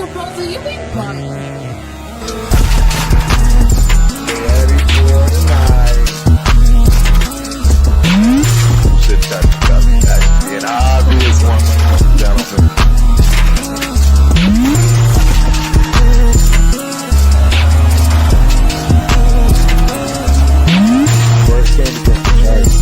proposal you be buying. Ready for tonight. Should touch actually an obvious one, ladies and gentlemen. First game against the Chargers.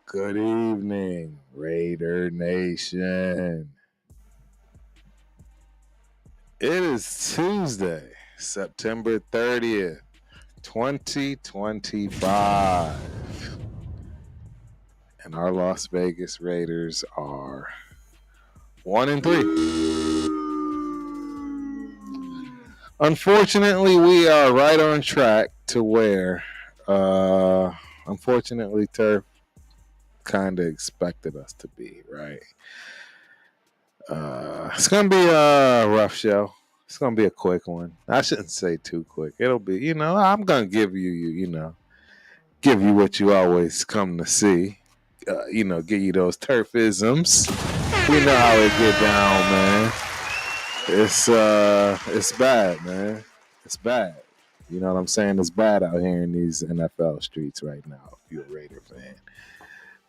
Good evening, Raider Nation. It is Tuesday, September 30th, 2025. And our Las Vegas Raiders are 1-3. Unfortunately, we are right on track to where, unfortunately, Turf kind of expected us to be, right? It's going to be a rough show. It's going to be a quick one. I shouldn't say too quick. It'll be, I'm going to give you, give you what you always come to see. Give you those turfisms. We know how it get down, man. It's bad, man. It's bad. You know what I'm saying? It's bad out here in these NFL streets right now, if you're a Raider fan.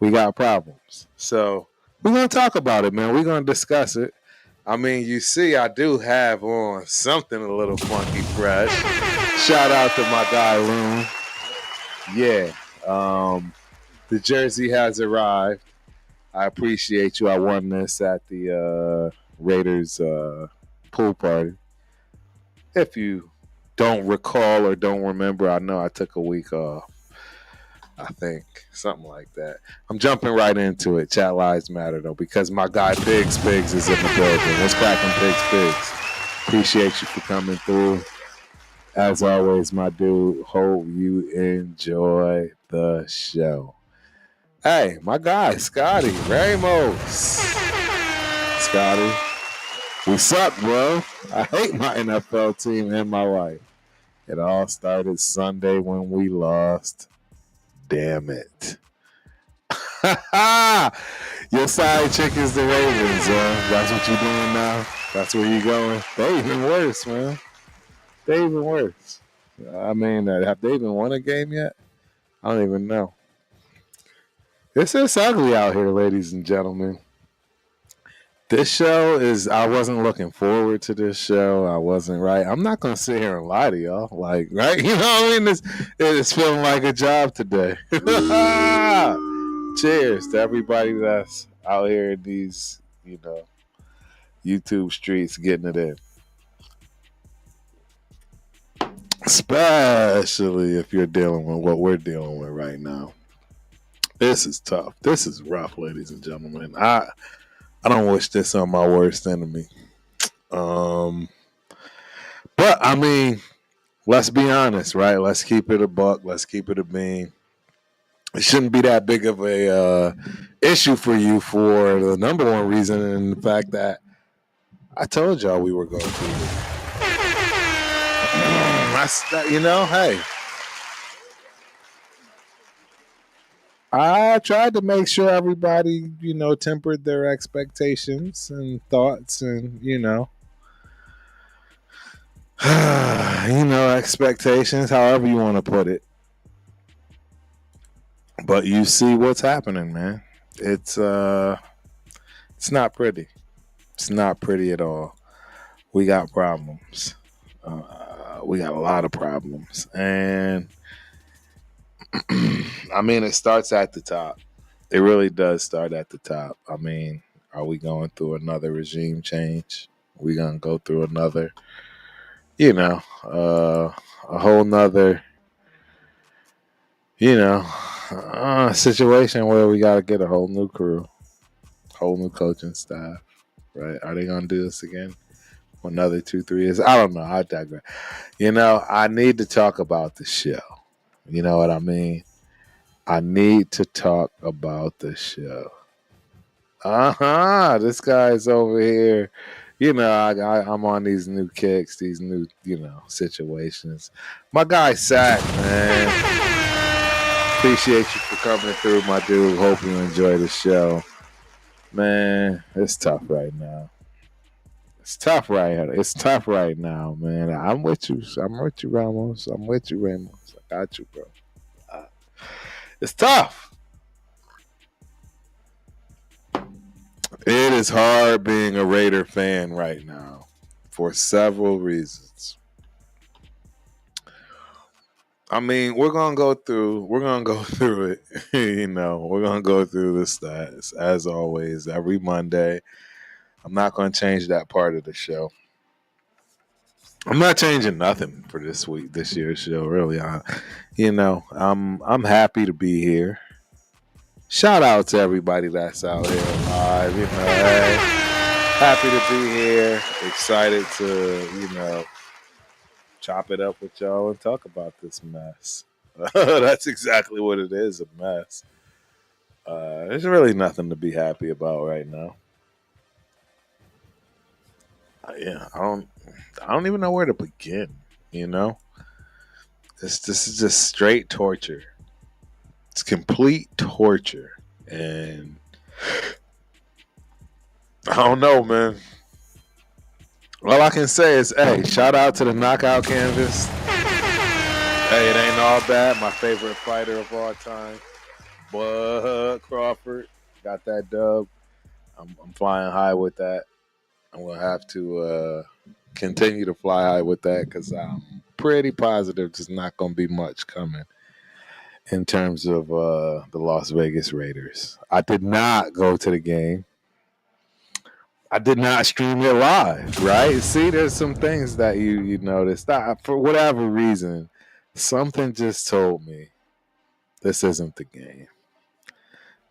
We got problems. So we're going to talk about it, man. We're going to discuss it. I mean, you see, I do have on something a little funky fresh. Shout out to my guy, Loon. Yeah. The jersey has arrived. I appreciate you. I won this at the Raiders pool party. If you don't recall or don't remember, I know I took a week off. I think something like that. I'm jumping right into it. Chat lives matter though, because my guy Pigs is in the building. What's cracking, Pigs? Appreciate you for coming through. As always, my dude. Hope you enjoy the show. Hey, my guy Scotty Ramos. Scotty, we suck, bro. I hate my NFL team and my wife. It all started Sunday when we lost. Damn it. Your side chick is the Ravens, That's what you're doing now? That's where you're going? They even worse, man. They even worse. I mean, have they even won a game yet? I don't even know. It's ugly out here, ladies and gentlemen. This show I wasn't looking forward to this show. I wasn't, right? I'm not going to sit here and lie to y'all. Like, right? You know what I mean? It's feeling like a job today. Cheers to everybody that's out here in these, YouTube streets getting it in. Especially if you're dealing with what we're dealing with right now. This is tough. This is rough, ladies and gentlemen. I don't wish this on my worst enemy. But I mean, let's be honest, right? Let's keep it a buck. Let's keep it a bean. It shouldn't be that big of a issue for you for the number one reason, and the fact that I told y'all we were going to. Hey. I tried to make sure everybody, tempered their expectations and thoughts and, expectations, however you want to put it. But you see what's happening, man. It's not pretty. It's not pretty at all. We got problems. We got a lot of problems. And I mean, it starts at the top. It really does start at the top. I mean, are we going through another regime change? Are we going to go through another, a whole nother, situation where we got to get a whole new crew, whole new coaching staff, right? Are they gonna do this again? Another 2, 3 years? I don't know. I digress. I need to talk about the show. You know what I mean? I need to talk about the show. This guy's over here. I'm on these new kicks, these new, situations. My guy Sack, man. Appreciate you for coming through, my dude. Hope you enjoy the show. Man, it's tough right now. It's tough right now, man. I'm with you. I'm with you, Ramos. I'm with you, Ramos. I got you, bro. Uh, it's tough. It is hard being a Raider fan right now for several reasons. I mean, we're gonna go through it. We're gonna go through the stats as always every Monday. I'm not gonna change that part of the show. I'm not changing nothing for this year's show. Really, I'm happy to be here. Shout out to everybody that's out here live. Hey, happy to be here. Excited to chop it up with y'all and talk about this mess. That's exactly what it is, a mess. There's really nothing to be happy about right now. Yeah, I don't even know where to begin. This is just straight torture. It's complete torture, and I don't know, man. All I can say is, hey, shout out to the knockout canvas. Hey, it ain't all bad. My favorite fighter of all time, Bud Crawford, got that dub. I'm flying high with that. I'm gonna have to continue to fly high with that because I'm pretty positive there's not gonna be much coming in terms of the Las Vegas Raiders. I did not go to the game. I did not stream it live, right? See, there's some things that you noticed. For whatever reason, something just told me this isn't the game.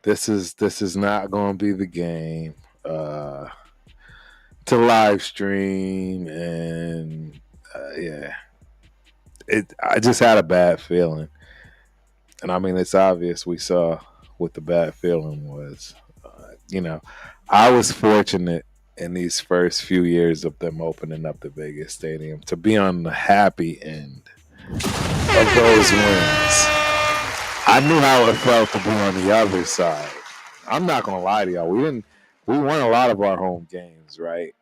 This is not going to be the game to live stream, and yeah, I just had a bad feeling, and I mean it's obvious. We saw what the bad feeling was. I was fortunate in these first few years of them opening up the Vegas Stadium to be on the happy end of those wins. I knew how it felt to be on the other side. I'm not gonna lie to y'all. We won a lot of our home games, right?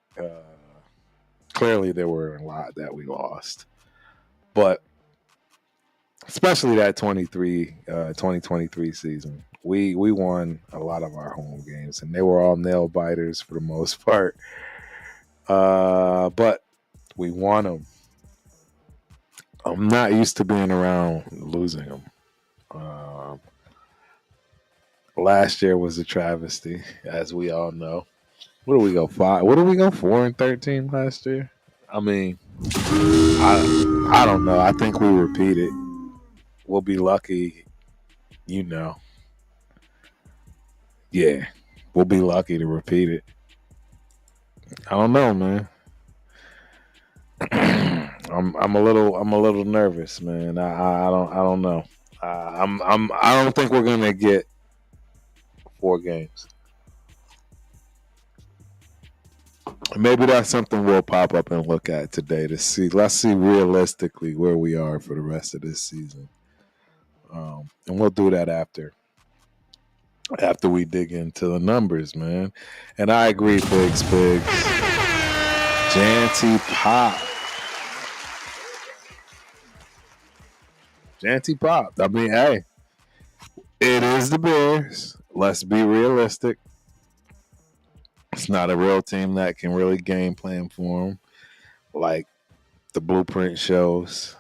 Clearly, there were a lot that we lost, but especially that 2023 season. We won a lot of our home games, and they were all nail biters for the most part. But we won them. I'm not used to being around losing them. Last year was a travesty, as we all know. What do we go 5? What do we go 4-13 last year? I mean, I don't know. I think we repeat it. We'll be lucky, Yeah, we'll be lucky to repeat it. I don't know, man. I'm a little nervous, man. I don't know. I don't think we're gonna get 4 games. Maybe that's something we'll pop up and look at today to see. Let's see realistically where we are for the rest of this season, and we'll do that after we dig into the numbers, man. And I agree, Pigs. Janty Pop. I mean, hey, it is the Bears. Let's be realistic. It's not a real team that can really game plan for them, like the blueprint shows.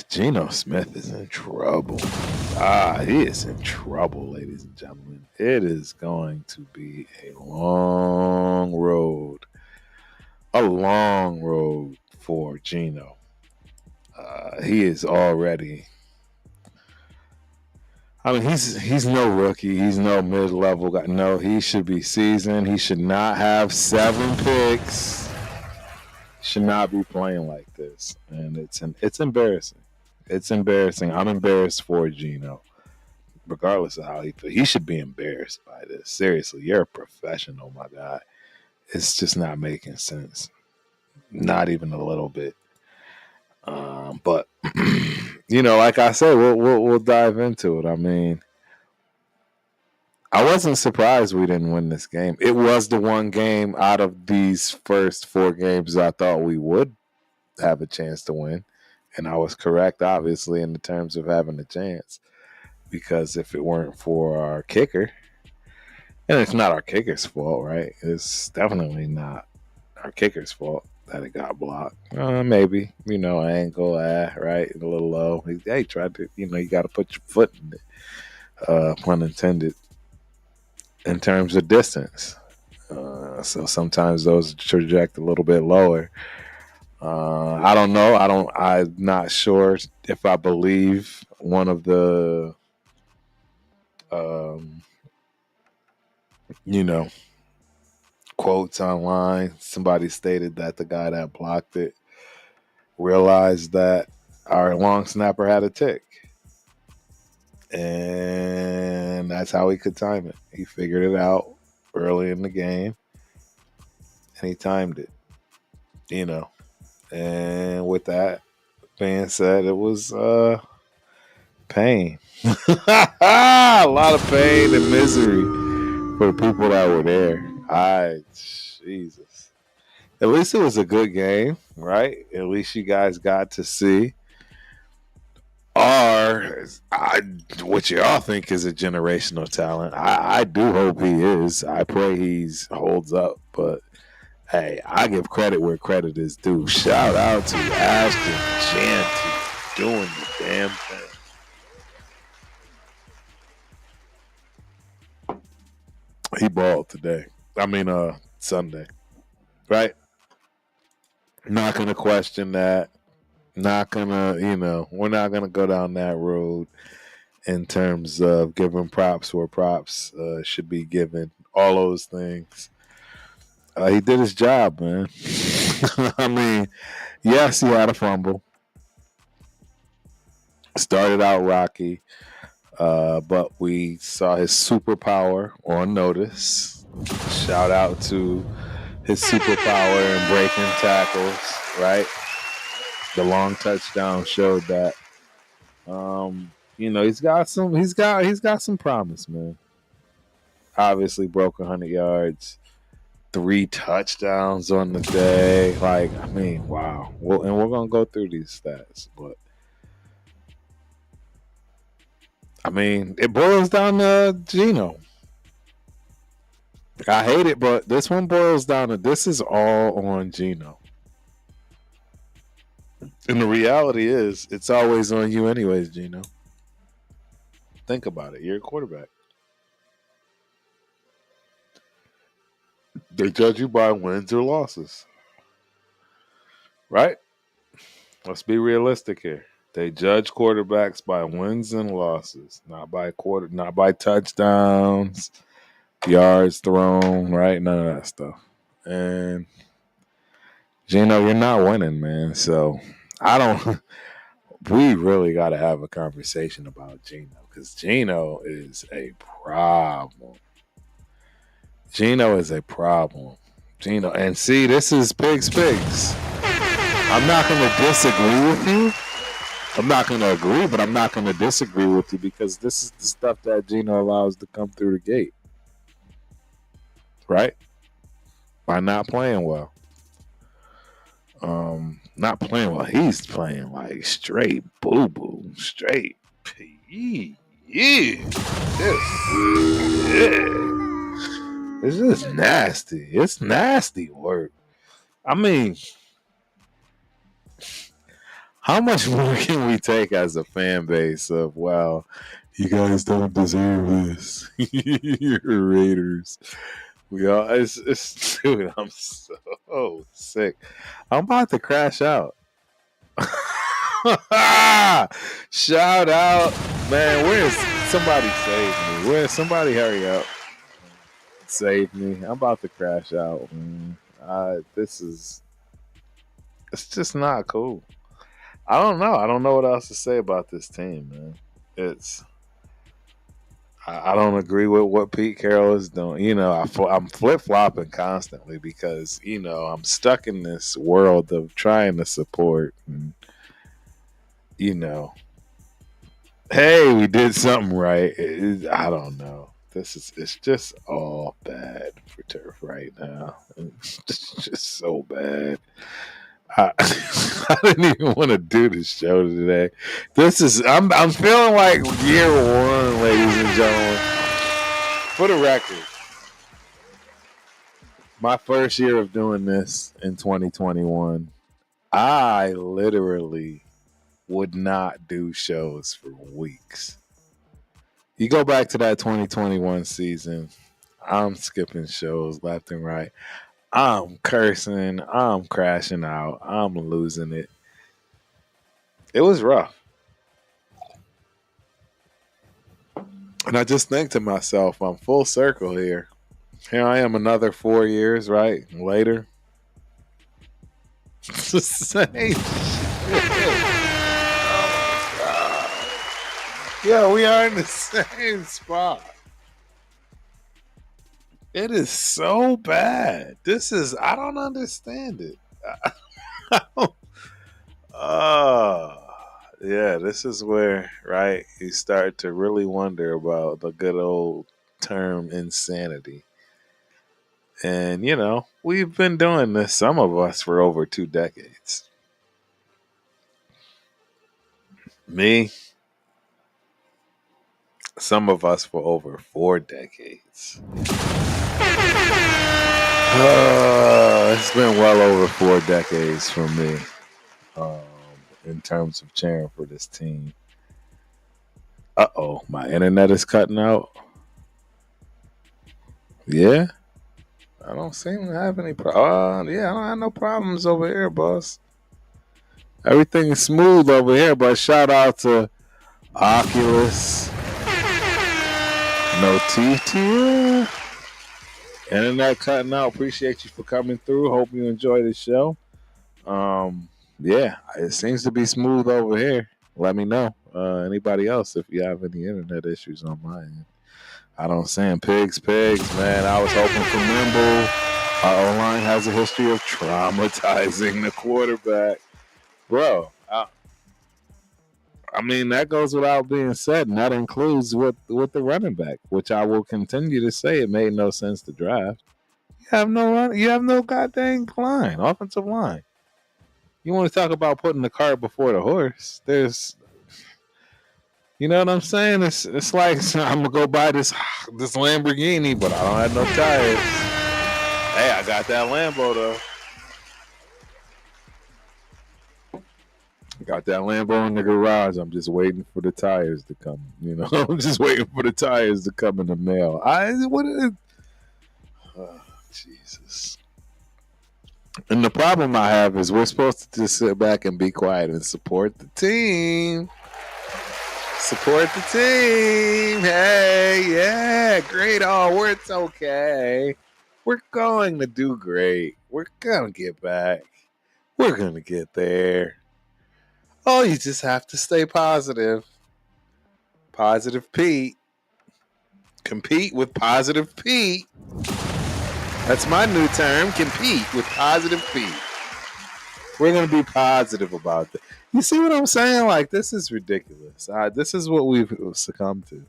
Geno Smith is in trouble. He is in trouble, ladies and gentlemen. It is going to be a long road. A long road for Geno. He is already, I mean, he's no rookie. He's no mid-level guy. No, he should be seasoned. He should not have 7 picks. Should not be playing like this, and it's embarrassing. It's embarrassing. I'm embarrassed for Gino, regardless of how he should be embarrassed by this. Seriously, you're a professional, my guy. It's just not making sense, not even a little bit. But like I said, we'll dive into it. I mean, I wasn't surprised we didn't win this game. It was the one game out of these first 4 games I thought we would have a chance to win, and I was correct, obviously, in the terms of having a chance. Because if it weren't for our kicker, and it's not our kicker's fault, right? It's definitely not our kicker's fault that it got blocked. Maybe, angle, right? A little low. Hey, tried to, you got to put your foot in it. Pun intended. In terms of distance. So sometimes those traject a little bit lower. I don't know. I'm not sure if I believe one of the, quotes online. Somebody stated that the guy that blocked it realized that our long snapper had a tick. And that's how he could time it. He figured it out early in the game. And he timed it. And with that being said, it was pain. A lot of pain and misery for the people that were there. Jesus. At least it was a good game, right? At least you guys got to see what y'all think is a generational talent. I do hope he is. I pray he holds up. But, hey, I give credit where credit is due. Shout out to Ashton Janty doing the damn thing. He balled today. Sunday. Right? Not going to question that. Not going to, we're not going to go down that road in terms of giving props where props should be given. All those things. He did his job, man. Yes, he had a fumble. Started out rocky. But we saw his superpower on notice. Shout out to his superpower in breaking tackles, right? The long touchdown showed that. He's got some promise, man. Obviously broke 100 yards, 3 touchdowns on the day. Wow. And we're gonna go through these stats, but it boils down to Gino. I hate it, but this one boils down to this is all on Gino. And the reality is, it's always on you anyways, Gino. Think about it. You're a quarterback. They judge you by wins or losses. Right? Let's be realistic here. They judge quarterbacks by wins and losses, not by touchdowns, yards thrown, right? None of that stuff. And Gino, you're not winning, man. So we really got to have a conversation about Gino because Gino is a problem. Gino, and see, this is Pigs. I'm not going to disagree with you. I'm not going to agree, but I'm not going to disagree with you because this is the stuff that Gino allows to come through the gate. Right? By not playing well. Not playing well. He's playing like straight boo-boo. Straight. Yeah. It's just nasty. It's nasty work. How much more can we take as a fan base of, well, you guys don't deserve this. You're Raiders. Dude, I'm so sick. I'm about to crash out. Shout out Man, where's somebody save me? Where's somebody hurry up? Save me. I'm about to crash out, man. This is it's just not cool. I don't know. I don't know what else to say about this team, man. It's I don't agree with what Pete Carroll is doing. I'm flip flopping constantly because I'm stuck in this world of trying to support. And, you know, hey, we did something right. I don't know. It's just all bad for turf right now. It's just so bad. I, I didn't even want to do this show today. I'm feeling like year one, ladies and gentlemen. For the record, my first year of doing this in 2021, I literally would not do shows for weeks. You go back to that 2021 season, I'm skipping shows left and right. I'm cursing. I'm crashing out. I'm losing it. It was rough. And I just think to myself, I'm full circle here. Here I am another 4 years, right? Later. It's the same shit. Yeah, we are in the same spot. It is so bad. I don't understand it. Yeah, this is where, right, you start to really wonder about the good old term insanity. And, we've been doing this, some of us, for over 2 decades. Me, some of us for over 4 decades. It's been well over 4 decades for me in terms of cheering for this team. Uh-oh, my internet is cutting out. Yeah? I don't seem to have any problems. Yeah, I don't have no problems over here, boss. Everything is smooth over here, but shout out to Oculus. No teeth here. Internet cutting out. Appreciate you for coming through. Hope you enjoy the show. Yeah, it seems to be smooth over here. Let me know. Anybody else if you have any internet issues on my end. I don't saying pigs, man. I was hoping for nimble. Our O-line has a history of traumatizing the quarterback. Bro, I mean, that goes without being said, and that includes with the running back, which I will continue to say it made no sense to draft. You have no goddamn line, offensive line. You want to talk about putting the cart before the horse? You know what I'm saying? It's like I'm gonna go buy this Lamborghini, but I don't have no tires. Hey, I got that Lambo though. Got that Lambo in the garage. I'm just waiting for the tires to come. I'm just waiting for the tires to come in the mail. Jesus. And the problem I have is we're supposed to just sit back and be quiet and support the team. Support the team. Hey, yeah, great. Oh, it's okay. We're going to do great. We're going to get back. We're going to get there. Oh, you just have to stay positive. Positive Pete. Compete with Positive Pete. That's my new term. Compete with Positive Pete. We're going to be positive about this. You see what I'm saying? Like, this is ridiculous. This is what we've succumbed to.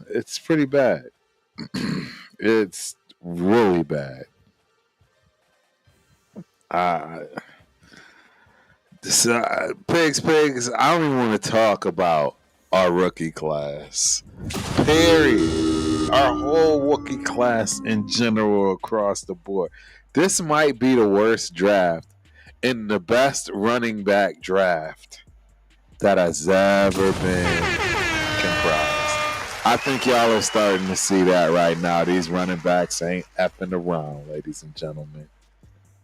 It's pretty bad. It's really bad. Pigs. I don't even want to talk about our rookie class. Period. Our whole rookie class in general across the board. This might be the worst draft in the best running back draft that has ever been comprised. I think y'all are starting to see that right now. These running backs ain't effing around, ladies and gentlemen.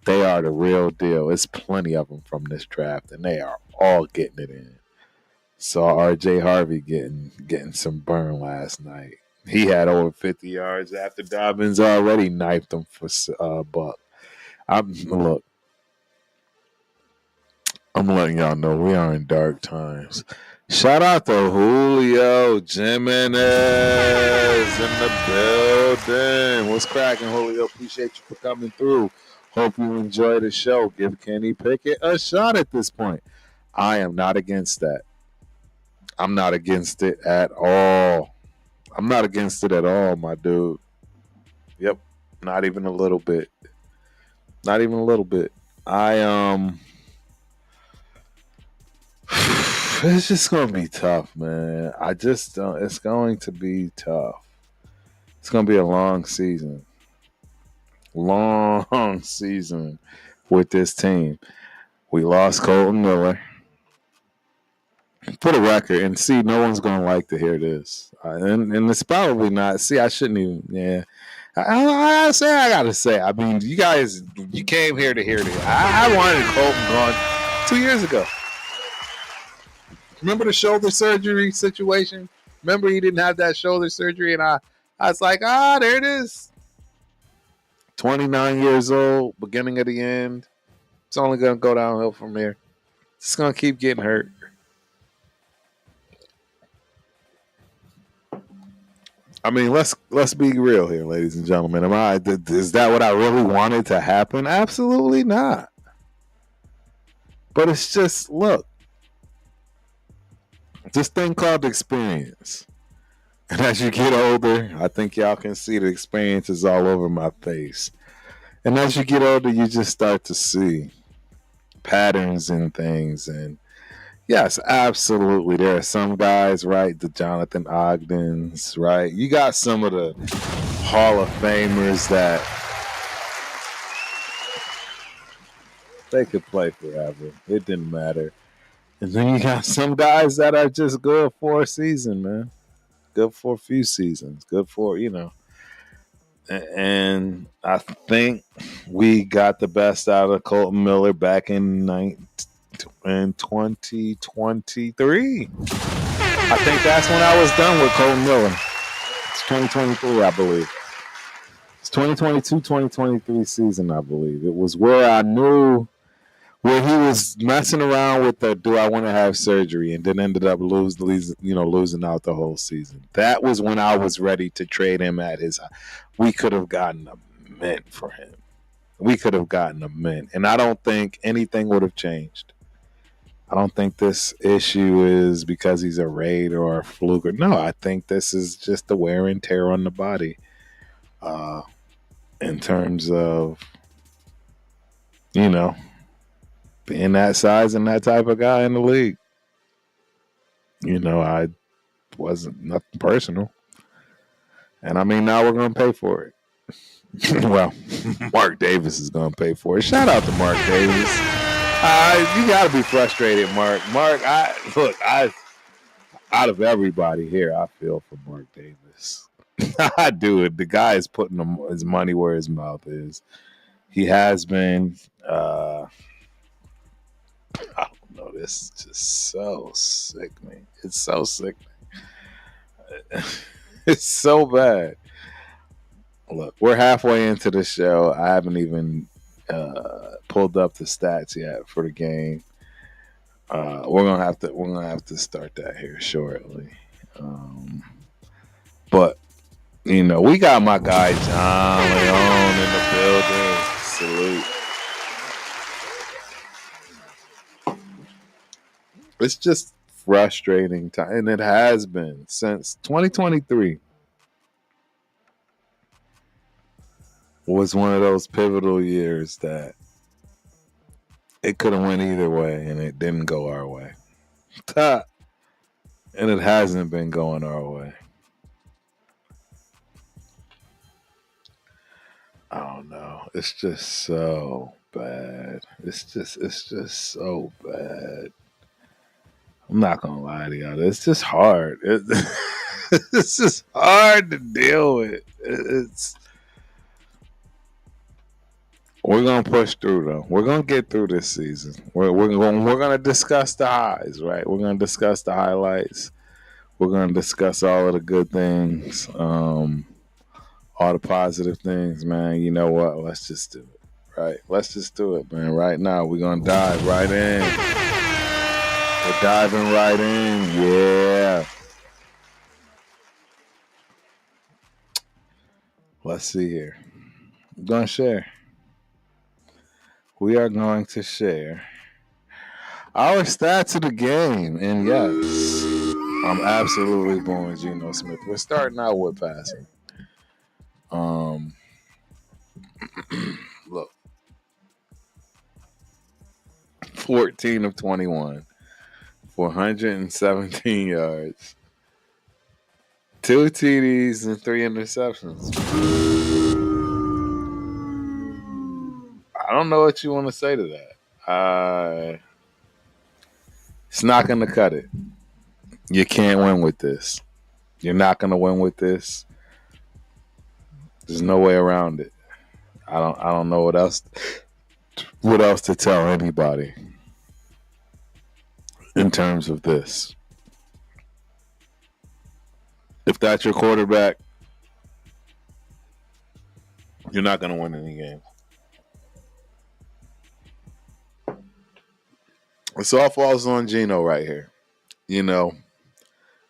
They are the real deal. There's plenty of them from this draft, and they are all getting it in. Saw R.J. Harvey getting some burn last night. He had over 50 yards after Dobbins already knifed him for Buck. Look, I'm letting y'all know we are in dark times. Shout out to Julio Jimenez in the building. What's cracking, Julio? Appreciate you for coming through. Hope you enjoy the show. Give Kenny Pickett a shot at this point. I am not against that. I'm not against it at all. I'm not against it at all, my dude. Yep. Not even a little bit. Not even a little bit. It's just gonna be tough, man. I just don't. It's going to be tough. It's gonna be a long season. Long season with this team. We lost Colton Miller. For the record, and see, no one's gonna like to hear this, and it's probably not. See, I shouldn't even. Yeah, I gotta say. I mean, you guys, you came here to hear this. I wanted Colton gone 2 years ago. Remember the shoulder surgery situation? Remember he didn't have that shoulder surgery, and I was like, there it is. 29 years old, beginning of the end. It's only gonna go downhill from here. It's gonna keep getting hurt. I mean, let's be real here, ladies and gentlemen. Is that what I really wanted to happen? Absolutely not. But it's just, look, this thing called experience. And as you get older, I think y'all can see the experience is all over my face. And as you get older, you just start to see patterns in things. And yes, absolutely. There are some guys, right? The Jonathan Ogdens, right? You got some of the Hall of Famers that they could play forever. It didn't matter. And then you got some guys that are just good for a season, man. Good for a few seasons. Good for, And I think we got the best out of Colton Miller back in 2023. I think that's when I was done with Colton Miller. It's 2023, I believe. It's 2022-2023 season, I believe. It was where I knew where he was messing around with the do I want to have surgery and then ended up losing out the whole season. That was when I was ready to trade him at his. We could have gotten a mint for him. We could have gotten a mint. And I don't think anything would have changed. I don't think this issue is because he's a raid or a fluke. No, I think this is just the wear and tear on the body in terms of, being that size and that type of guy in the league. I wasn't nothing personal. And I mean, now we're going to pay for it. Well, Mark Davis is going to pay for it. Shout out to Mark Davis. You got to be frustrated, Mark. Mark, out of everybody here, I feel for Mark Davis. I do it. The guy is putting his money where his mouth is. He has been. I don't know. This is just so sickening. It's so sickening. It's so bad. Look, we're halfway into the show. I haven't even pulled up the stats yet for the game. We're gonna have to start that here shortly. But we got my guy John Leon in the building. Salute. It's just frustrating time, and it has been since 2023 was one of those pivotal years that it could have went either way, and it didn't go our way. And it hasn't been going our way. I don't know. It's just so bad. It's just so bad. I'm not gonna lie to y'all. It's just hard. It's just hard to deal with. We're gonna push through though. We're gonna get through this season. We're gonna discuss the highs, right? We're gonna discuss the highlights. We're gonna discuss all of the good things, all the positive things, man. You know what? Let's just do it, right? Let's just do it, man. Right now, we're gonna dive right in. We're diving right in, yeah. Let's see here. We're gonna share. We are going to share our stats of the game, and yes, I'm absolutely booing Geno Smith. We're starting out with passing. Look, 14 of 21, 417 yards, 2 TDs, and 3 interceptions. I don't know what you want to say to that. It's not going to cut it. You can't win with this. You're not going to win with this. There's no way around it. I don't know what else to tell anybody in terms of this. If that's your quarterback, you're not going to win any games. It's all falls on Geno right here. You know,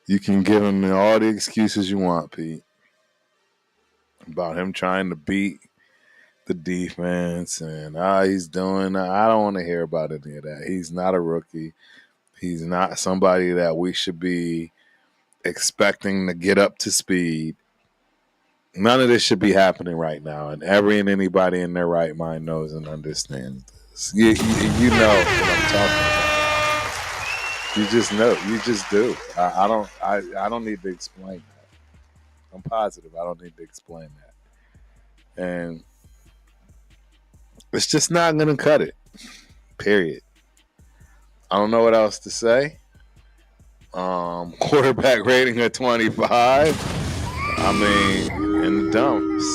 you can give him all the excuses you want, Pete, about him trying to beat the defense and he's doing. I don't want to hear about any of that. He's not a rookie. He's not somebody that we should be expecting to get up to speed. None of this should be happening right now, and anybody in their right mind knows and understands this. You know what I'm talking about. You just know. You just do. I don't need to explain that. I'm positive I don't need to explain that. And it's just not going to cut it. Period. I don't know what else to say. Quarterback rating of 25. I mean, in the dumps.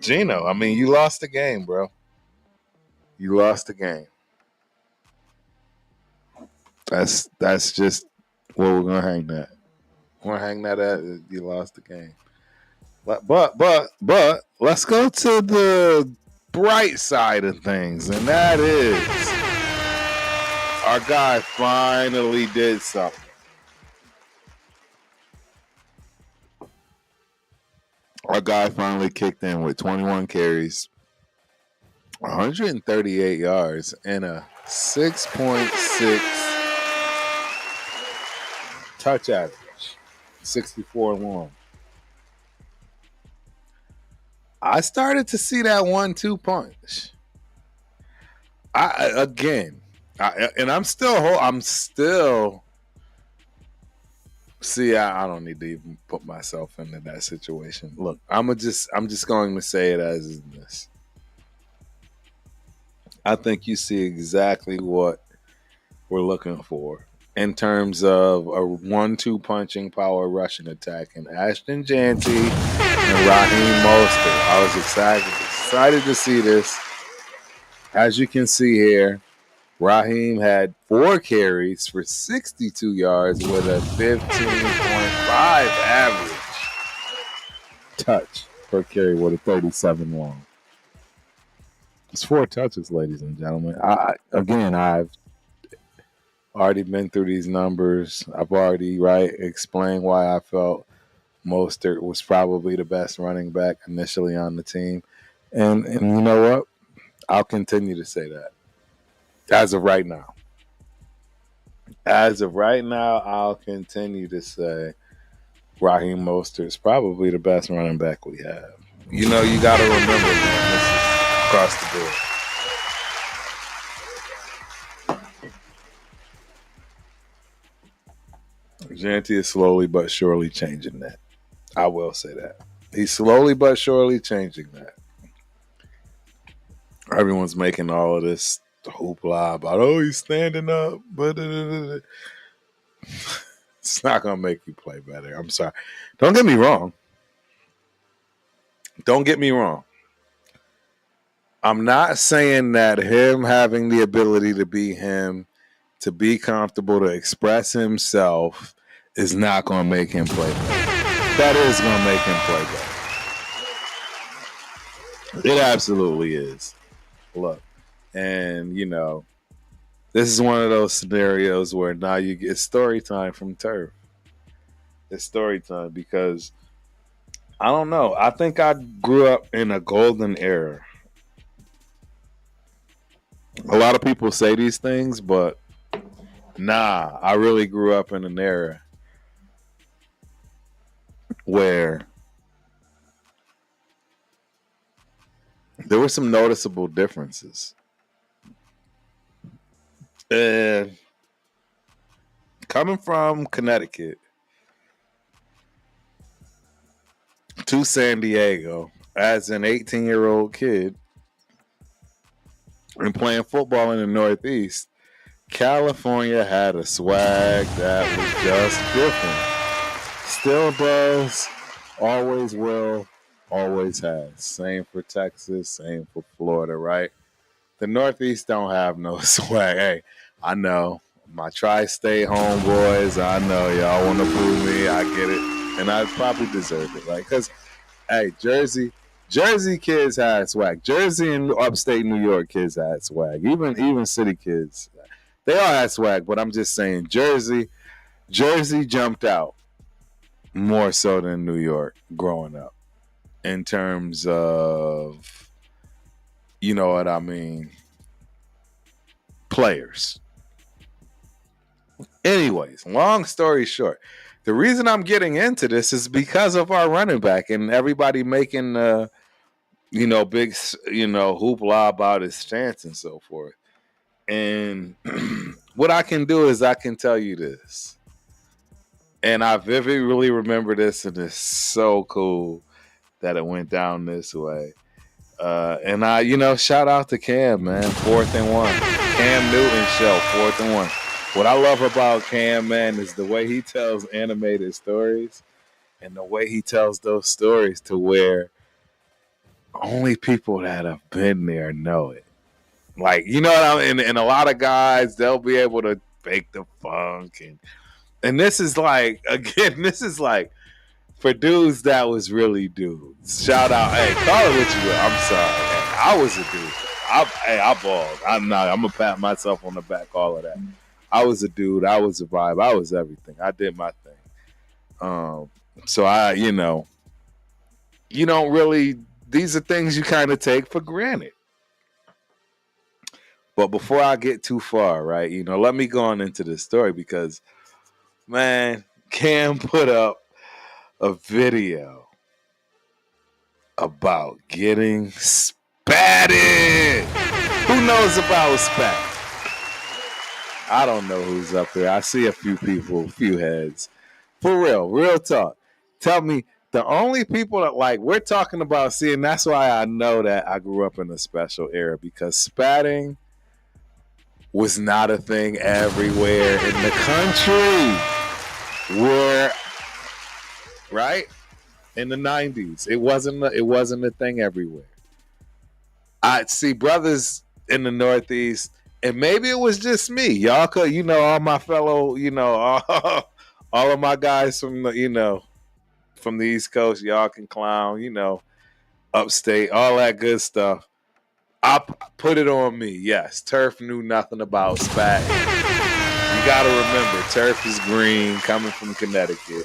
Geno, I mean, you lost the game, bro. You lost the game. That's just where we're gonna hang that. We're gonna hang that at. You lost the game. But let's go to the bright side of things, and that is our guy finally did something. Our guy finally kicked in with 21 carries, 138 yards, and a 6.6 touch average, 64 long. I started to see that 1-2 punch. I'm still. See, I don't need to even put myself into that situation. Look, I'm just going to say it as is this. I think you see exactly what we're looking for in terms of a 1-2 punching power rushing attack in Ashton Jeanty and Raheem Mostert. I was excited to see this. As you can see here, Raheem had 4 carries for 62 yards with a 15.5 average touch per carry with a 37 long. It's 4 touches, ladies and gentlemen. I've already been through these numbers. I've already explained why I felt Mostert was probably the best running back initially on the team. And you know what? I'll continue to say that. As of right now. I'll continue to say Raheem Mostert is probably the best running back we have. You know, you got to remember, man, this is across the board. Jeanty is slowly but surely changing that. I will say that. He's slowly but surely changing that. Everyone's making all of this hoopla about, he's standing up. But it's not going to make you play better. I'm sorry. Don't get me wrong. I'm not saying that him having the ability to be him, to be comfortable, to express himself, is not going to make him play better. That is going to make him play better. It absolutely is. Look, and this is one of those scenarios where now you get story time from Turf. It's story time because I don't know. I think I grew up in a golden era. A lot of people say these things, but nah, I really grew up in an era where there were some noticeable differences. And coming from Connecticut to San Diego as an 18-year-old kid and playing football in the Northeast, California had a swag that was just different. Still does, always will, always has. Same for Texas, same for Florida, right? The Northeast don't have no swag. Hey, I know. My tri-state homeboys, I know y'all want to boo me. I get it. And I probably deserve it, right? Because, hey, Jersey kids had swag. Jersey and upstate New York kids had swag. Even city kids, they all had swag. But I'm just saying, Jersey jumped out more so than New York growing up in terms of, you know what I mean, players. Anyways, long story short, the reason I'm getting into this is because of our running back and everybody making big hoopla about his stance and so forth. And what I can do is I can tell you this. And I vividly remember this, and it's so cool that it went down this way. And I, shout out to Cam, man. 4th and 1. Cam Newton show, 4th and 1. What I love about Cam, man, is the way he tells animated stories and the way he tells those stories to where only people that have been there know it. Like, you know what I mean? And a lot of guys, they'll be able to fake the funk. And this is like, again, this is like for dudes that was really dudes. Shout out, hey, call it what you will. I'm sorry. Hey, I was a dude. I balled. I'm going to pat myself on the back, all of that. I was a dude. I was a vibe. I was everything. I did my thing. So you don't really, these are things you kind of take for granted. But before I get too far, right, let me go on into this story because, man, Cam put up a video about getting spatted. Who knows about spat? I don't know who's up there. I see a few people, a few heads. For real talk. Tell me, the only people that we're talking about seeing, that's why I know that I grew up in a special era because spatting was not a thing everywhere in the country. Right? In the 90s. It wasn't a thing everywhere. I see brothers in the Northeast, and maybe it was just me. Y'all could, all my fellow, all of my guys from the, from the East Coast, y'all can clown, upstate, all that good stuff. I put it on me. Yes, Turf knew nothing about spat. You got to remember, Turf is green, coming from Connecticut.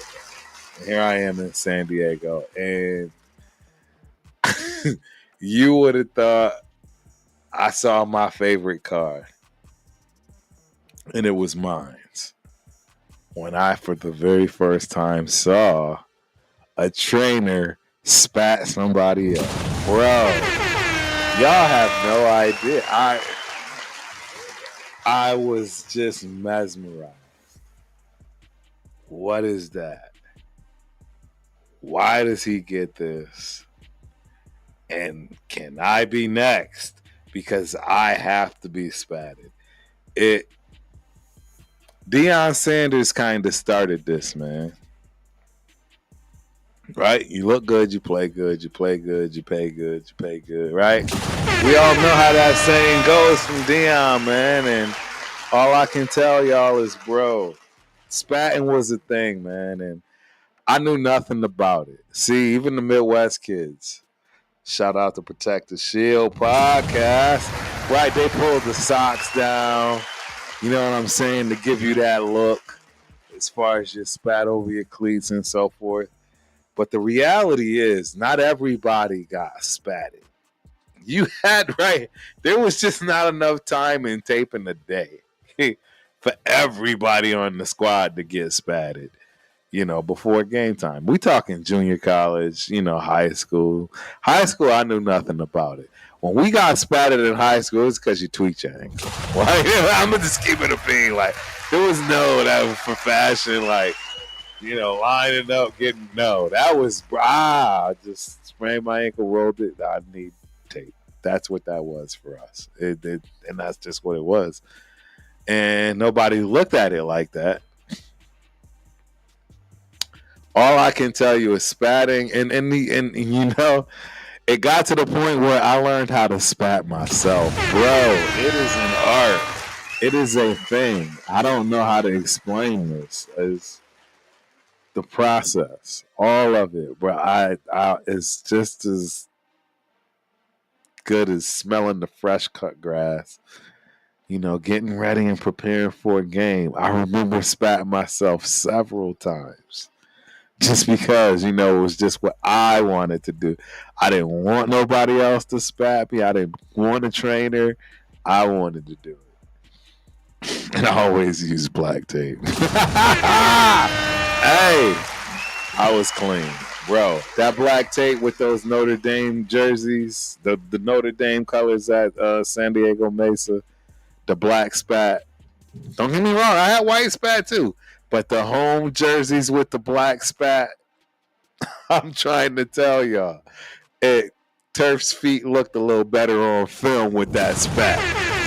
And here I am in San Diego, and you would have thought I saw my favorite car, and it was mine. When I, for the very first time, saw a trainer spat somebody up. Bro, y'all have no idea. I was just mesmerized. What is that? Why does he get this? And can I be next? Because I have to be spatted. Deion Sanders kind of started this, man. right? You look good, you play good, you play good, you pay good, you pay good, right? We all know how that saying goes from Dion, man. And all I can tell y'all is, bro, spatting was a thing, man. And I knew nothing about it. See, even the Midwest kids, shout out to Protect the Shield podcast, right? They pulled the socks down, you know what I'm saying, to give you that look as far as your spat over your cleats and so forth. But the reality is, not everybody got spatted. You had, right, there was just not enough time in tape in the day for everybody on the squad to get spatted, before game time. We talking junior college, high school. High school, I knew nothing about it. When we got spatted in high school, it's because you tweaked your ankle. Like, I'm going to just keep it a being. Like, there was no, that was for fashion, like, lining up, getting, no. That was, I just sprained my ankle, rolled it. I need tape. That's what that was for us. And that's just what it was. And nobody looked at it like that. All I can tell you is spatting, and it got to the point where I learned how to spat myself, bro. It is an art. It is a thing. I don't know how to explain this. It's the process, all of it, bro. It's just as good as smelling the fresh cut grass. Getting ready and preparing for a game. I remember spatting myself several times. Just because, it was just what I wanted to do. I didn't want nobody else to spat me. I didn't want a trainer. I wanted to do it. And I always use black tape. Hey, I was clean. Bro, that black tape with those Notre Dame jerseys, the Notre Dame colors at San Diego Mesa, the black spat. Don't get me wrong, I had white spat too. But the home jerseys with the black spat, I'm trying to tell y'all, Turf's feet looked a little better on film with that spat.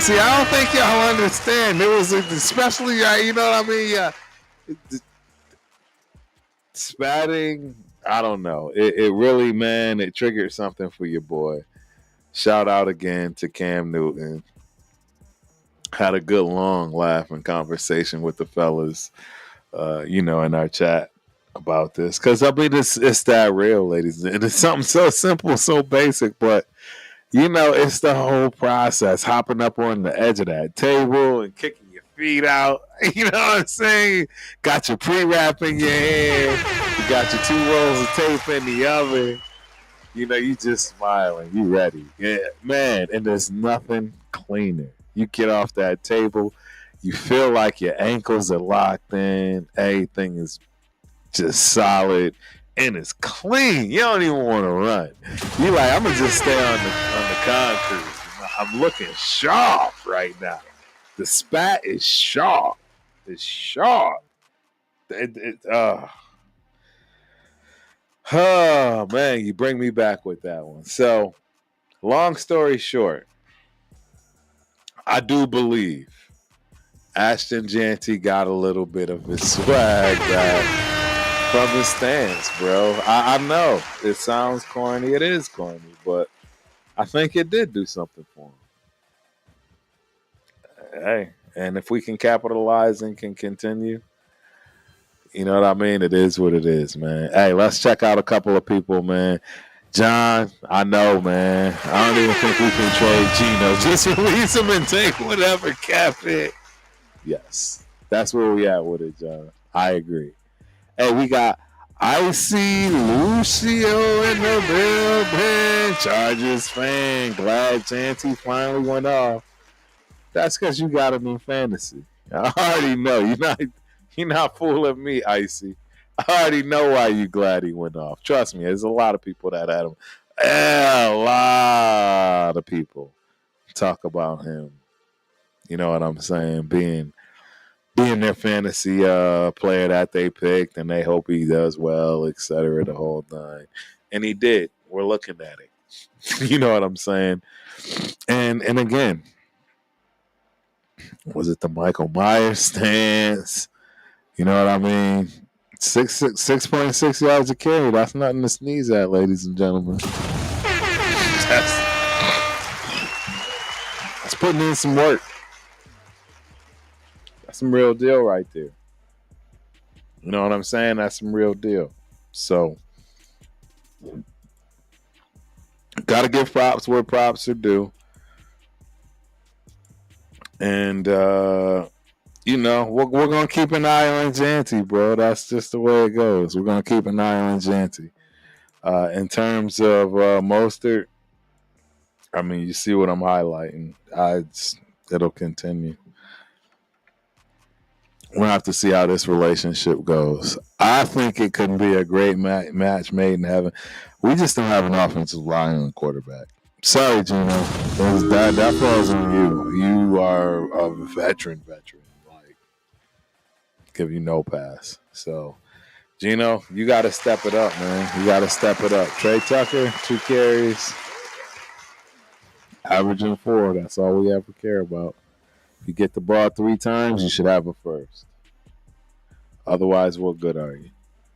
See, I don't think y'all understand. There was especially, you know what I mean? Spatting, I don't know. It really, man, it triggered something for your boy. Shout out again to Cam Newton. Had a good, long laugh and conversation with the fellas, in our chat about this. Because, I mean, it's that real, ladies. And it's something so simple, so basic, but, it's the whole process. Hopping up on the edge of that table and kicking your feet out. You know what I'm saying? Got your pre-wrap in your hand. You got your 2 rolls of tape in the oven. You just smiling. You ready. Yeah, man, and there's nothing cleaner. You get off that table, you feel like your ankles are locked in, everything is just solid, and it's clean. You don't even want to run. You like, I'm gonna just stay on the concrete. I'm looking sharp right now. The spat is sharp. It's sharp. Oh man, you bring me back with that one. So, long story short, I do believe Ashton Janty got a little bit of his swag back from his stance, bro. I know it sounds corny. It is corny, but I think it did do something for him. Hey, and if we can capitalize and can continue, you know what I mean? It is what it is, man. Hey, let's check out a couple of people, man. John, I know, man. I don't even think we can trade Gino. Just release him and take whatever cap hit. Yes, that's where we at with it, John. I agree. Hey, we got Icy Lucio in the building. Chargers fan. Glad Janty finally went off. That's because you got him in fantasy. I already know. You're not fooling me, Icy. I already know why you glad he went off. Trust me, there's a lot of people that had him. A lot of people talk about him. You know what I'm saying? Being their fantasy player that they picked, and they hope he does well, etc. The whole nine, and he did. We're looking at it. You know what I'm saying? And again, was it the Michael Myers stance? You know what I mean? 6.6 yards a carry. That's nothing to sneeze at, ladies and gentlemen. That's putting in some work. That's some real deal right there. You know what I'm saying? That's some real deal. So, got to give props where props are due. And, you know, we're going to keep an eye on Janty, bro. That's just the way it goes. We're going to keep an eye on Janty. In terms of Mostert, I mean, you see what I'm highlighting. It'll continue. We'll have to see how this relationship goes. I think it could be a great match made in heaven. We just don't have an offensive line and quarterback. Sorry, Gino. That falls on you. You are a veteran. Like, give you no pass. So, Gino, you got to step it up, man. You got to step it up. Trey Tucker, 2 carries, averaging 4. That's all we ever care about. If you get the ball 3 times, you should have a first. Otherwise, what good are you?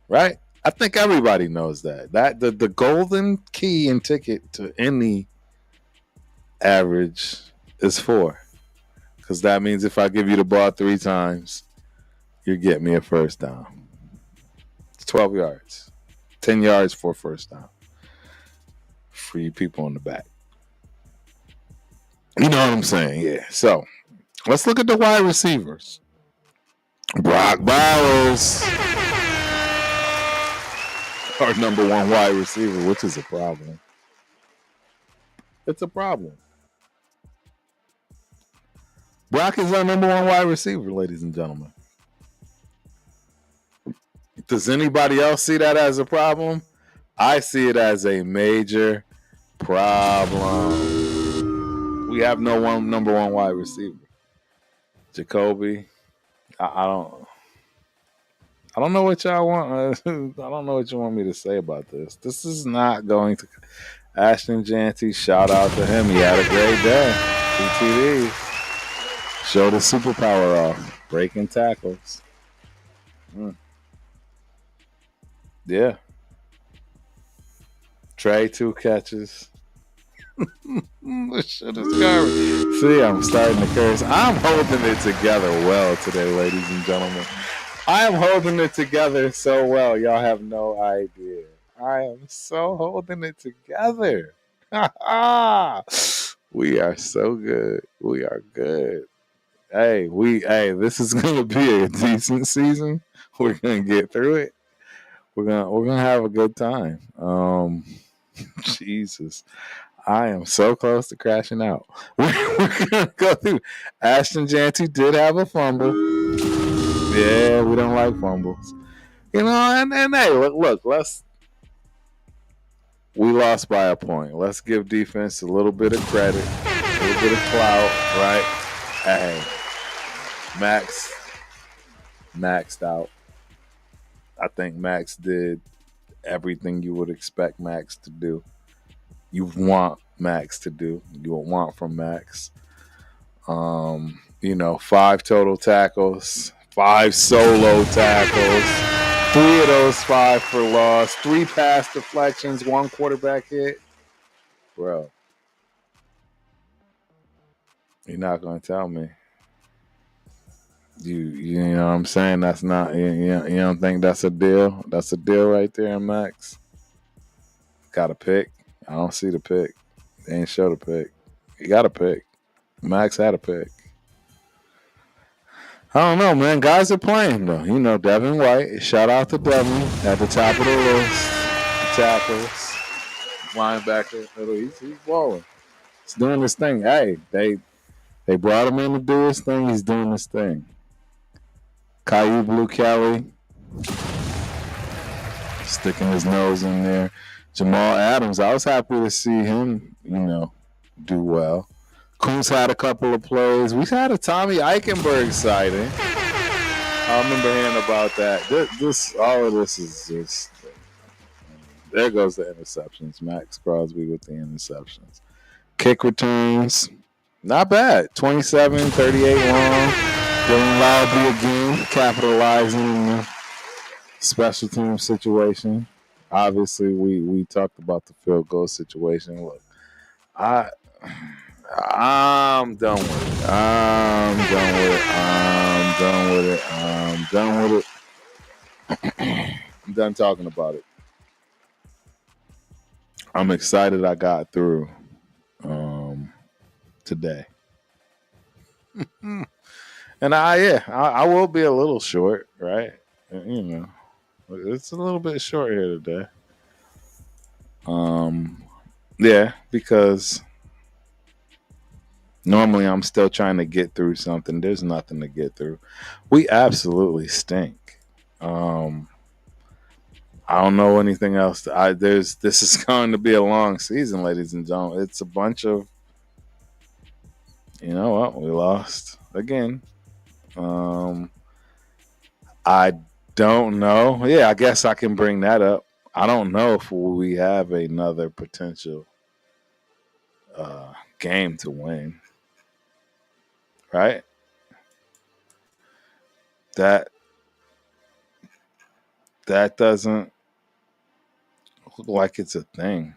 Right? I think everybody knows that. That the golden key and ticket to any average is 4. Because that means if I give you the ball 3 times, you get me a first down. It's 12 yards. 10 yards for a first down. For you people in the back. You know what I'm saying? Yeah. So, let's look at the wide receivers. Brock Bowers, our number 1 wide receiver, which is a problem. It's a problem. Brock is our number 1 wide receiver, ladies and gentlemen. Does anybody else see that as a problem? I see it as a major problem. We have no number 1 wide receiver. Jacoby, I don't know what y'all want. I don't know what you want me to say about this. This is not going to. Ashton Janty, shout out to him. He had a great day. 2 TDs. Showed his superpower off. Breaking tackles. Yeah. Trey, 2 catches. This shit is garbage. See, I'm starting to curse. I'm holding it together well today, ladies and gentlemen. I am holding it together so well. Y'all have no idea. I am so holding it together. We are so good. We are good. Hey, this is gonna be a decent season. We're gonna get through it. We're gonna have a good time. Jesus. I am so close to crashing out. We're going to go through. Ashton Janty did have a fumble. Yeah, we don't like fumbles. You know, and hey, look, we lost by a point. Let's give defense a little bit of credit, a little bit of clout, right? Hey, Max maxed out. I think Max did everything you would expect Max to do. You want Max to do. You want from Max. 5 total tackles, 5 solo tackles, 3 of those 5 for loss, 3 pass deflections, 1 quarterback hit. Bro, you're not going to tell me. You know what I'm saying? That's not, you don't think that's a deal? That's a deal right there, Max. Got a pick. I don't see the pick. They ain't show the pick. He got a pick. Max had a pick. I don't know, man. Guys are playing, though. You know, Devin White. Shout out to Devin at the top of the list. The tackles. Linebacker. He's balling. He's doing this thing. Hey, they brought him in to do his thing. He's doing this thing. Caillou Blue Kelly. Sticking his nose in there. Jamal Adams, I was happy to see him, do well. Coons had a couple of plays. We had a Tommy Eichenberg sighting. I remember hearing about that. All of this is just. There goes the interceptions. Max Crosby with the interceptions. Kick returns, not bad. 27, 38 long. Dylan Loudby again, capitalizing in the Special team situation. Obviously, we talked about the field goal situation. Look, I I'm done with it. I'm done with it. I'm done with it. I'm done with it. I'm done talking about it. I'm excited I got through today. And I will be a little short, right? You know, it's a little bit short here today. Yeah, because normally I'm still trying to get through something. There's nothing to get through. We absolutely stink. I don't know anything else. This is going to be a long season, ladies and gentlemen. It's a bunch of, you know what, we lost again. I don't know. Yeah, I guess I can bring that up. I don't know if we have another potential game to win. Right? That doesn't look like it's a thing.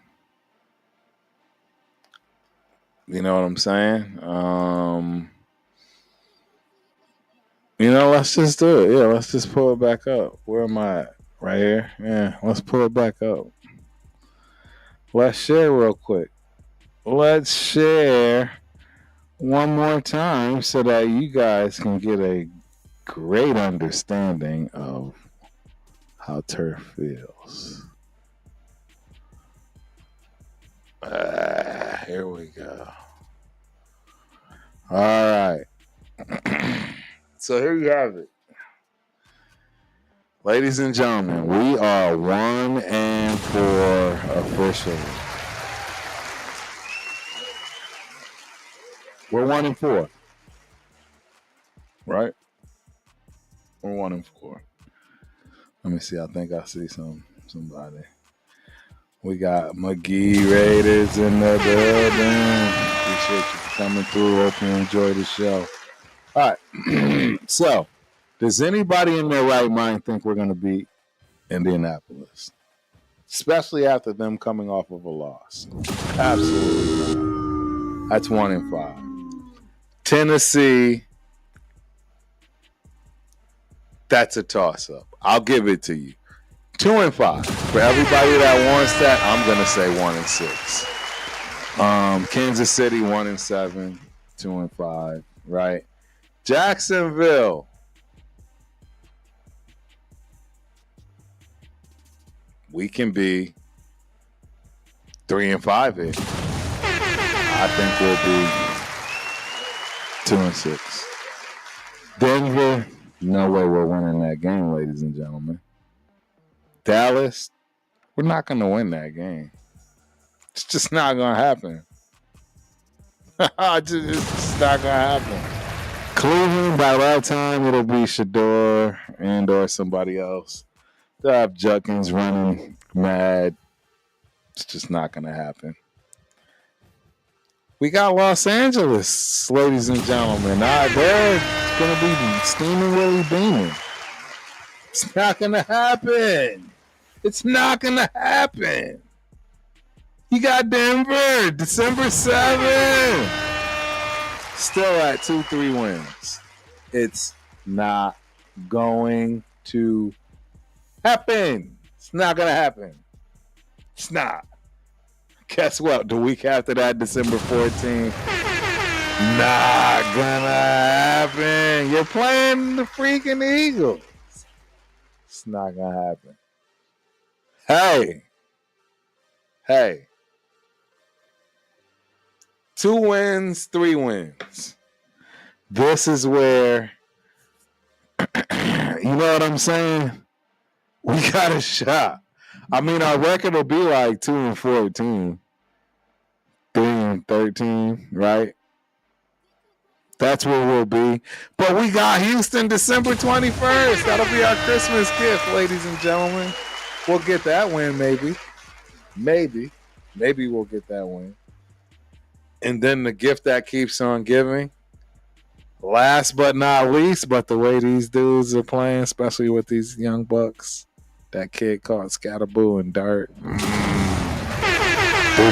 You know what I'm saying? Let's just do it. Yeah, let's just pull it back up. Where am I at? Right here? Yeah, let's pull it back up. Let's share real quick. Let's share one more time so that you guys can get a great understanding of how turf feels. Here we go. All right. So here you have it. Ladies and gentlemen, we are 1-4 officially. We're 1-4. Right? We're 1-4. Let me see. I think I see somebody. We got McGee Raiders in the building. Appreciate you for coming through. Hope you enjoy the show. All right. So, does anybody in their right mind think we're going to beat Indianapolis? Especially after them coming off of a loss. Absolutely not. That's 1-5. Tennessee, that's a toss-up. I'll give it to you. 2-5. For everybody that wants that, I'm going to say 1-6. Kansas City, 1-7, 2-5, right? Jacksonville. We can be 3-5 here. I think we'll be 2-6. Denver, no way we're winning that game, ladies and gentlemen. Dallas, we're not going to win that game. It's just not going to happen. It's just not going to happen. Cleveland, by that time, it'll be Shador and or somebody else. They'll have Judkins running mad. It's just not going to happen. We got Los Angeles, ladies and gentlemen. They're going to be steaming Willie Beamen. It's not going to happen. It's not going to happen. You got Denver, December 7th. Still at 2-3 wins. It's not going to happen. It's not going to happen. It's not. Guess what? The week after that, December 14th, not gonna happen. You're playing the freaking Eagles. It's not gonna happen. Hey. 2 wins, 3 wins. This is where, you know what I'm saying? We got a shot. I mean, our record will be like 2-14, 3-13, right? That's where we'll be. But we got Houston December 21st. That'll be our Christmas gift, ladies and gentlemen. We'll get that win, maybe. Maybe we'll get that win. And then the gift that keeps on giving. Last but not least, but the way these dudes are playing, especially with these young bucks, That kid caught Scatterboo and Dart. The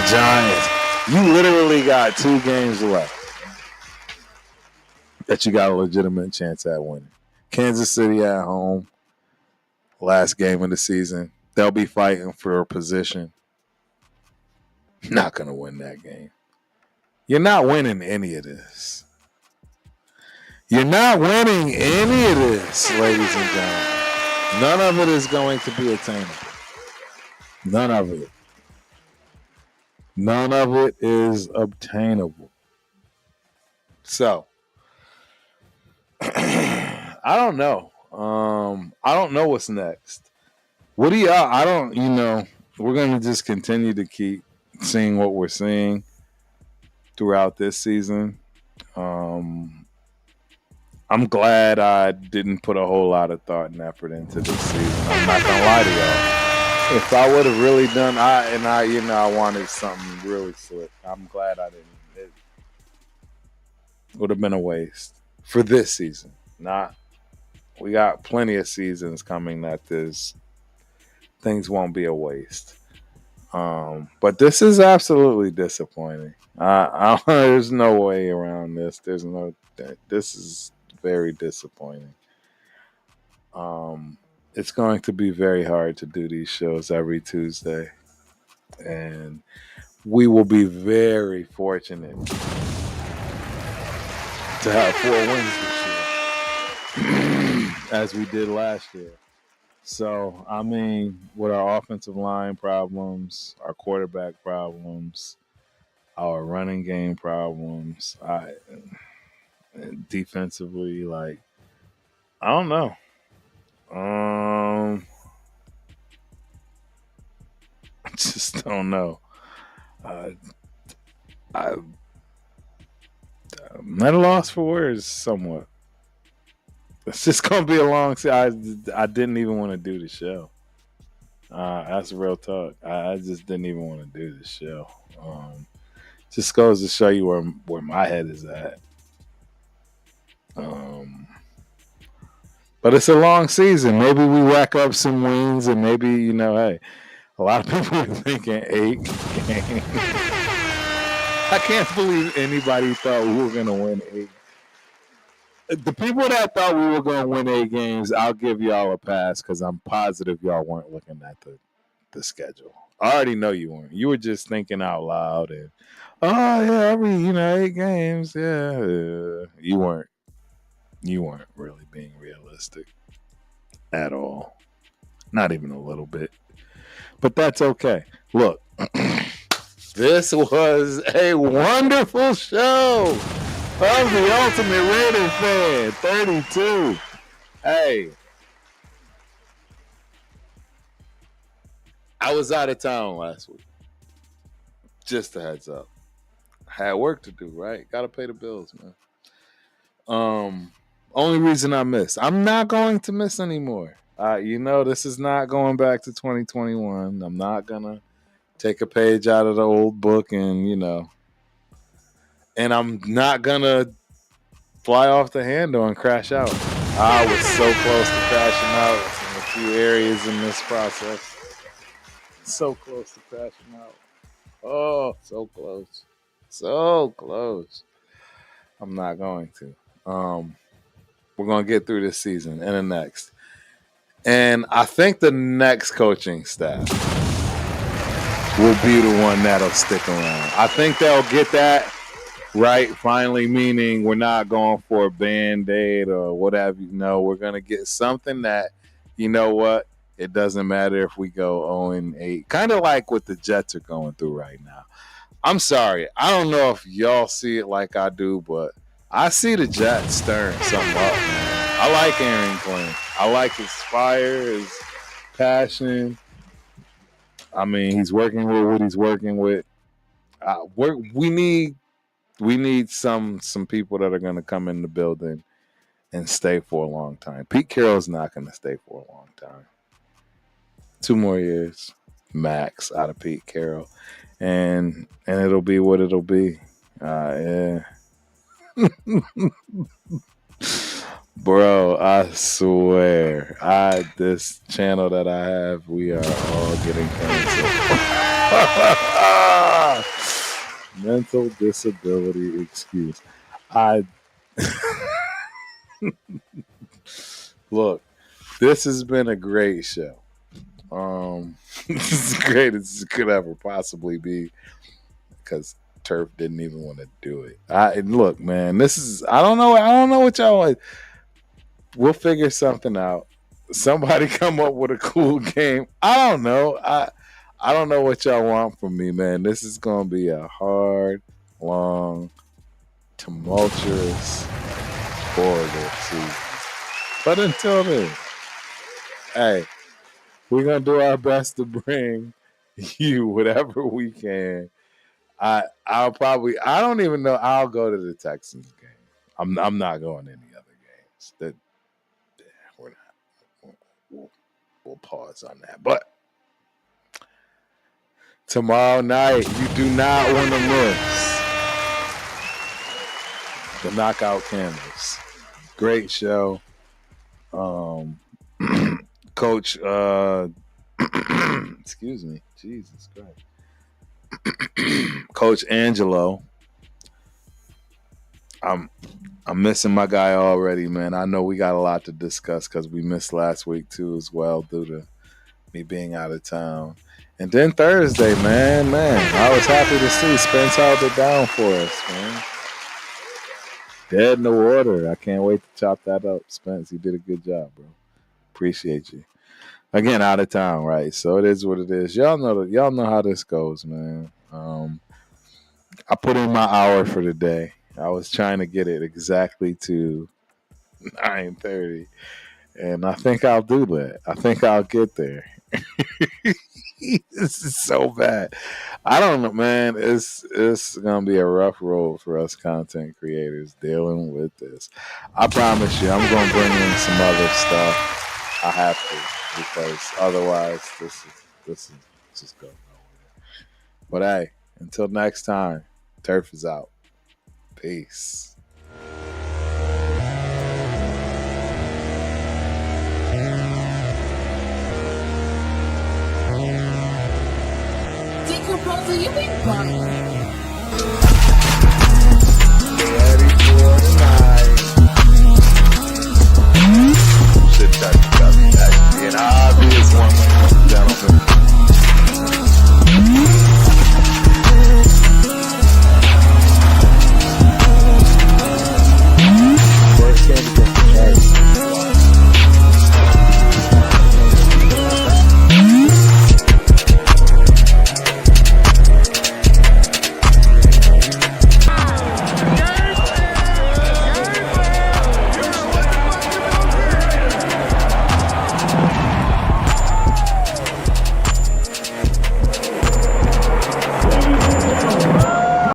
Giants. You literally got 2 games left that you got a legitimate chance at winning. Kansas City at home, last game of the season. They'll be fighting for a position. Not going to win that game. You're not winning any of this. You're not winning any of this, ladies and gentlemen. None of it is going to be attainable. None of it. None of it is obtainable. So, I don't know. I don't know what's next. What do y'all? I don't. We're going to just continue to keep seeing what we're seeing throughout this season. I'm glad I didn't put a whole lot of thought and effort into this season. I'm not gonna lie to y'all. If I would have really done, I wanted something really slick. I'm glad I didn't. It would have been a waste for this season. We got plenty of seasons coming that things won't be a waste. But this is absolutely disappointing. There's no way around this. This is very disappointing. It's going to be very hard to do these shows every Tuesday. And we will be very fortunate to have 4 wins this year, as we did last year. So, with our offensive line problems, our quarterback problems, our running game problems, defensively, I don't know. I just don't know. I'm at a loss for words somewhat. It's just gonna be a long. I didn't even want to do the show. That's real talk. I just didn't even want to do the show. Just goes to show you where my head is at. But it's a long season. Maybe we rack up some wins, and maybe hey, a lot of people are thinking 8 games. I can't believe anybody thought we were gonna win 8. The people that thought we were going to win 8 games, I'll give y'all a pass because I'm positive y'all weren't looking at the schedule. I already know you weren't. You were just thinking out loud and, 8 games, yeah. You weren't really being realistic at all. Not even a little bit. But that's okay. Look, this was a wonderful show. I'm the ultimate Raider fan, 32. Hey, I was out of town last week. Just a heads up. Had work to do, right? Got to pay the bills, man. Only reason I missed. I'm not going to miss anymore. This is not going back to 2021. I'm not going to take a page out of the old book and, and I'm not going to fly off the handle and crash out. I was so close to crashing out in a few areas in this process. So close to crashing out. Oh, so close. So close. I'm not going to. We're going to get through this season and the next. And I think the next coaching staff will be the one that'll stick around. I think they'll get that right, finally, meaning we're not going for a Band-Aid or whatever. We're going to get something that, what? It doesn't matter if we go 0-8. Kind of like what the Jets are going through right now. I'm sorry. I don't know if y'all see it like I do, but I see the Jets stirring something up, man. I like Aaron Glenn. I like his fire, his passion. He's working with what he's working with. We need some people that are going to come in the building and stay for a long time. Pete Carroll's not going to stay for a long time. 2 more years, max, out of Pete Carroll. And it'll be what it'll be. Yeah. Bro, I swear, this channel that I have, we are all getting canceled. Mental disability excuse. I Look, this has been a great show. This is great as it could ever possibly be because Turf didn't even want to do it. Look, man, this is I don't know what y'all want. We'll figure something out. Somebody come up with a cool game. I don't know. I don't know what y'all want from me, man. This is gonna be a hard, long, tumultuous, horrible season. But until then, hey, we're gonna do our best to bring you whatever we can. I don't even know. I'll go to the Texans game. I'm not going to any other games. We're not. We'll pause on that. But tomorrow night, you do not want to miss the Knockout Canvas. Great show. Coach, excuse me, Jesus Christ, Coach Angelo. I'm missing my guy already, man. I know we got a lot to discuss because we missed last week too, as well, due to me being out of town. And then Thursday, man, I was happy to see Spence held it down for us, man. Dead in the water. I can't wait to chop that up, Spence. You did a good job, bro. Appreciate you. Again, out of town, right? So it is what it is. Y'all know how this goes, man. I put in my hour for the day. I was trying to get it exactly to 9:30, and I think I'll do that. I think I'll get there. This is so bad. I don't know, man. It's gonna be a rough road for us content creators dealing with this. I promise you, I'm gonna bring in some other stuff. I have to, because otherwise, this is just going nowhere. But hey, until next time, Turf is out. Peace. Decomposer, you been bugging.